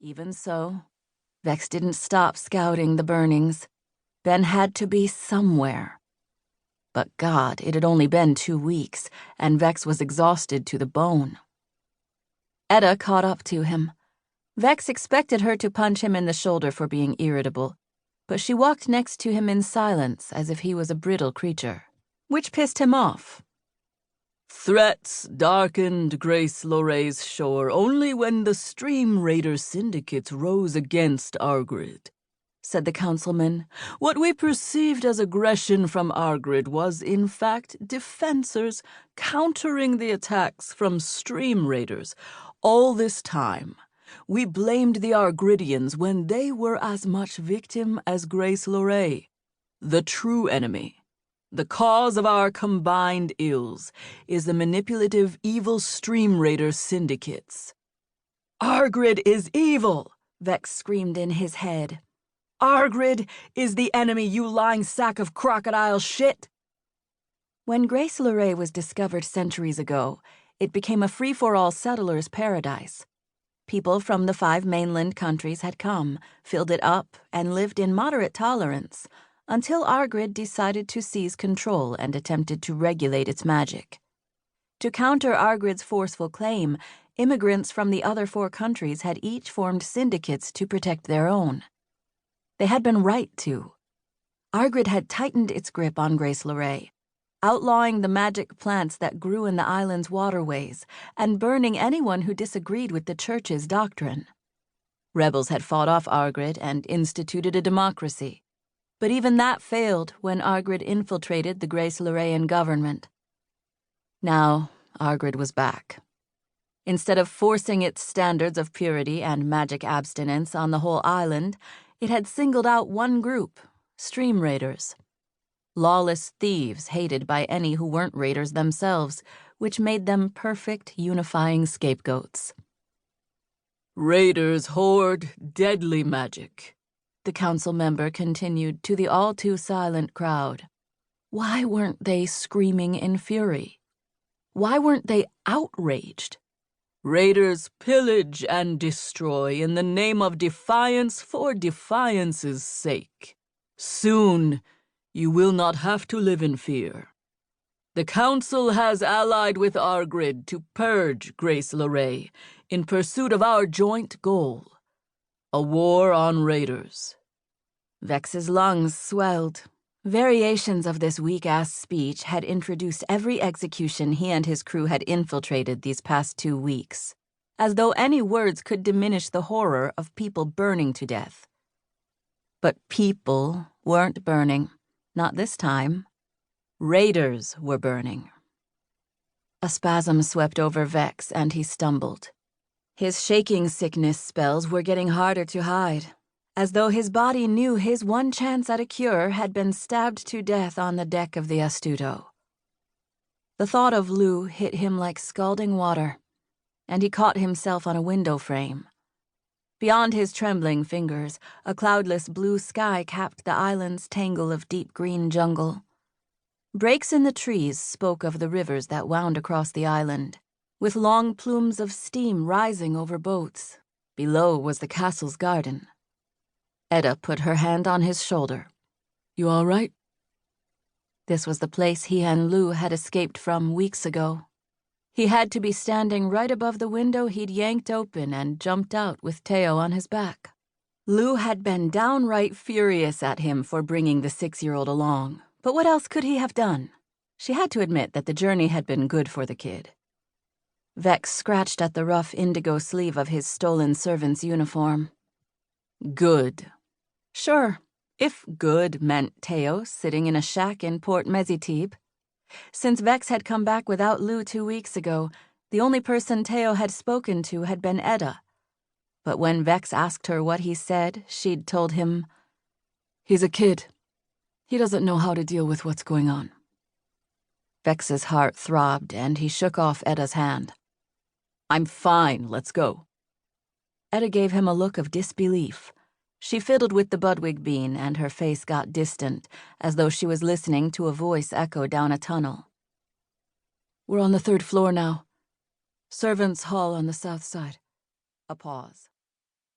Even so, Vex didn't stop scouting the burnings. Ben had to be somewhere. But God, it had only been 2 weeks, and Vex was exhausted to the bone. Etta caught up to him. Vex expected her to punch him in the shoulder for being irritable, but she walked next to him in silence as if he was a brittle creature, which pissed him off. Threats darkened Grace Loray's shore only when the Stream Raider syndicates rose against Argrid, said the councilman. What we perceived as aggression from Argrid was, in fact, defensors countering the attacks from Stream Raiders. All this time, we blamed the Argridians when they were as much victim as Grace Loray. The true enemy, the cause of our combined ills, is the manipulative evil Stream Raider syndicates. Argrid is evil, Vex screamed in his head. Argrid is the enemy, you lying sack of crocodile shit. When Grace Loray was discovered centuries ago, it became a free-for-all settler's paradise. People from the 5 mainland countries had come, filled it up, and lived in moderate tolerance, until Argrid decided to seize control and attempted to regulate its magic. To counter Argrid's forceful claim, immigrants from the other 4 countries had each formed syndicates to protect their own. They had been right to. Argrid had tightened its grip on Grace Loray, outlawing the magic plants that grew in the island's waterways and burning anyone who disagreed with the church's doctrine. Rebels had fought off Argrid and instituted a democracy, but even that failed when Argrid infiltrated the Grace Lorayan government. Now, Argrid was back. Instead of forcing its standards of purity and magic abstinence on the whole island, it had singled out one group, Stream Raiders. Lawless thieves hated by any who weren't raiders themselves, which made them perfect unifying scapegoats. Raiders hoard deadly magic, the council member continued to the all-too-silent crowd. Why weren't they screaming in fury? Why weren't they outraged? Raiders pillage and destroy in the name of defiance for defiance's sake. Soon, you will not have to live in fear. The Council has allied with Argrid to purge Grace Loray in pursuit of our joint goal, a war on raiders. Vex's lungs swelled. Variations of this weak-ass speech had introduced every execution he and his crew had infiltrated these past 2 weeks, as though any words could diminish the horror of people burning to death. But people weren't burning. Not this time. Raiders were burning. A spasm swept over Vex, and he stumbled. His shaking sickness spells were getting harder to hide, as though his body knew his one chance at a cure had been stabbed to death on the deck of the Astuto. The thought of Lou hit him like scalding water, and he caught himself on a window frame. Beyond his trembling fingers, a cloudless blue sky capped the island's tangle of deep green jungle. Breaks in the trees spoke of the rivers that wound across the island, with long plumes of steam rising over boats. Below was the castle's garden. Etta put her hand on his shoulder. You all right? This was the place he and Lou had escaped from weeks ago. He had to be standing right above the window he'd yanked open and jumped out with Teo on his back. Lou had been downright furious at him for bringing the 6-year-old along, but what else could he have done? She had to admit that the journey had been good for the kid. Vex scratched at the rough indigo sleeve of his stolen servant's uniform. Good. Sure, if good meant Teo sitting in a shack in Port Mezitib. Since Vex had come back without Lou 2 weeks ago, the only person Teo had spoken to had been Etta. But when Vex asked her what he said, she'd told him, "He's a kid. He doesn't know how to deal with what's going on." Vex's heart throbbed, and he shook off Etta's hand. "I'm fine, let's go." Etta gave him a look of disbelief. She fiddled with the Budwig bean, and her face got distant, as though she was listening to a voice echo down a tunnel. "We're on the 3rd floor now. Servants' hall on the south side." A pause.